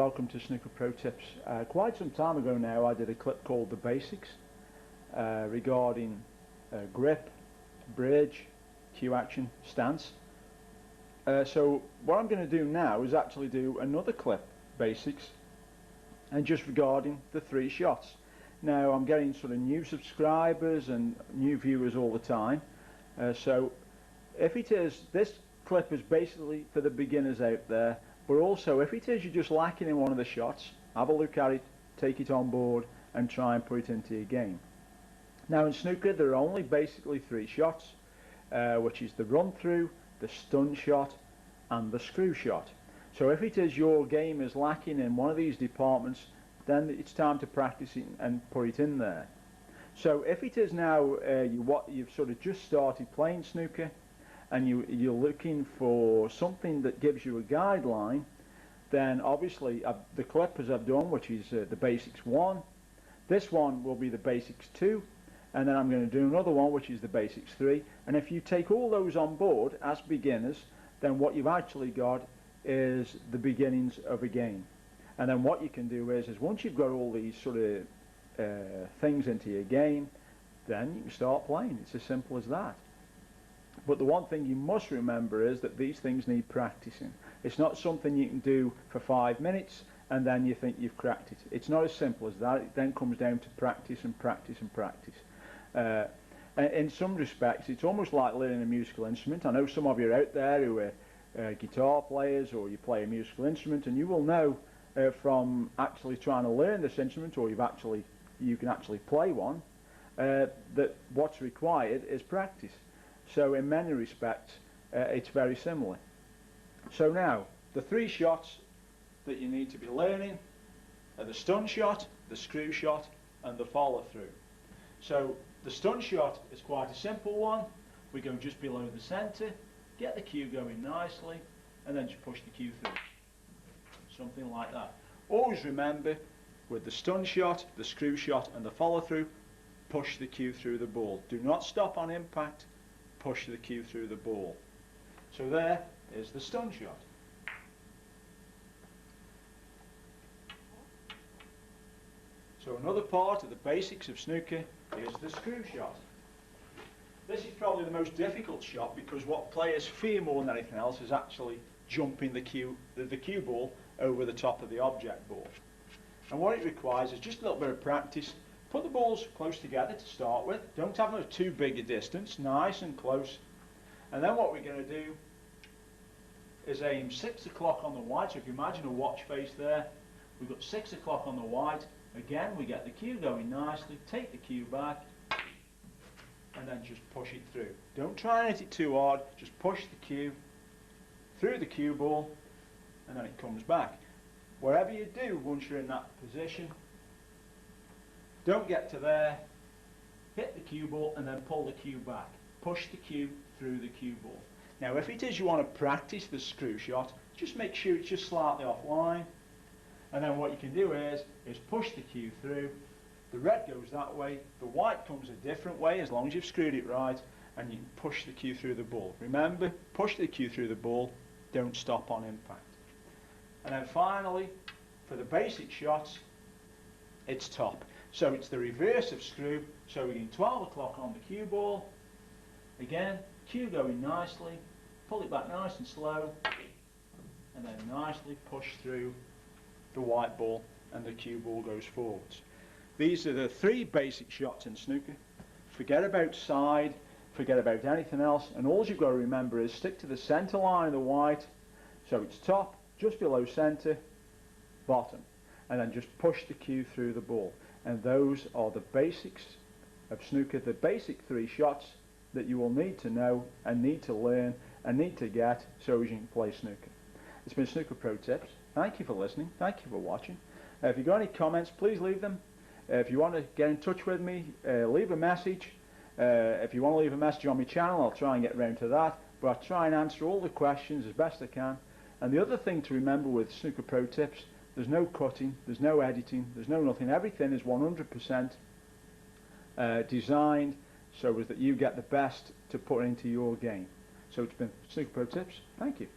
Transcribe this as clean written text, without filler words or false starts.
welcome to Snooker Pro Tips. Quite some time ago now I did a clip called The Basics regarding grip, bridge, cue action, stance. So what I'm going to do now is actually do another clip, Basics, and just regarding the 3 shots. Now I'm getting sort of new subscribers and new viewers all the time, so if it is, this clip is basically for the beginners out there, but also if it is you're just lacking in one of the shots, have a look at it, take it on board and try and put it into your game. Now in snooker there are only basically 3 shots, which is the run through, the stun shot and the screw shot. So if it is your game is lacking in one of these departments, then it's time to practice it and put it in there. So if it is now you've sort of just started playing snooker and you're looking for something that gives you a guideline, then obviously the clip as I've done, which is the Basics 1, this one will be the Basics 2, and then I'm going to do another one which is the Basics 3, and if you take all those on board as beginners, then what you've actually got is the beginnings of a game. And then what you can do is once you've got all these sort of things into your game, then you can start playing. It's as simple as that. But the one thing you must remember is that these things need practicing. It's not something you can do for 5 minutes and then you think you've cracked it. It's not as simple as that. It then comes down to practice and practice and practice. In some respects, it's almost like learning a musical instrument. I know some of you are out there who are guitar players, or you play a musical instrument, and you will know from actually trying to learn this instrument, or you can actually play one, that what's required is practice. So in many respects, it's very similar. So now, the 3 shots that you need to be learning are the stun shot, the screw shot, and the follow through. So the stun shot is quite a simple one. We go just below the centre, get the cue going nicely, and then just push the cue through. Something like that. Always remember, with the stun shot, the screw shot, and the follow through, push the cue through the ball. Do not stop on impact. Push the cue through the ball. So there is the stun shot. So another part of the basics of snooker is the screw shot. This is probably the most difficult shot because what players fear more than anything else is actually jumping the cue ball over the top of the object ball. And what it requires is just a little bit of practice. Put the balls close together to start with. Don't have them too big a distance, nice and close. And then what we're going to do is aim 6 o'clock on the white. So if you imagine a watch face there, we've got 6 o'clock on the white. Again, we get the cue going nicely, take the cue back, and then just push it through. Don't try and hit it too hard, just push the cue through the cue ball, and then it comes back. Whatever you do once you're in that position, don't get to there, hit the cue ball and then pull the cue back. Push the cue through the cue ball. Now if it is you want to practice the screw shot, just make sure it's just slightly offline. And then what you can do is push the cue through. The red goes that way, the white comes a different way as long as you've screwed it right, and you can push the cue through the ball. Remember, push the cue through the ball, don't stop on impact. And then finally, for the basic shots, it's top. So it's the reverse of screw, so we're getting 12 o'clock on the cue ball. Again, cue going nicely, pull it back nice and slow, and then nicely push through the white ball and the cue ball goes forwards. These are the 3 basic shots in snooker. Forget about side, forget about anything else, and all you've got to remember is stick to the centre line of the white, so it's top, just below centre, bottom, and then just push the cue through the ball. And those are the basics of snooker, the basic 3 shots that you will need to know and need to learn and need to get so as you can play snooker. It's been Snooker Pro Tips. Thank you for listening. Thank you for watching. If you've got any comments, please leave them. If you want to get in touch with me, leave a message. If you want to leave a message on my channel, I'll try and get around to that. But I'll try and answer all the questions as best I can. And the other thing to remember with Snooker Pro Tips, there's no cutting, there's no editing, there's no nothing. Everything is 100% designed so as that you get the best to put into your game. So it's been Snooker Pro Tips. Thank you.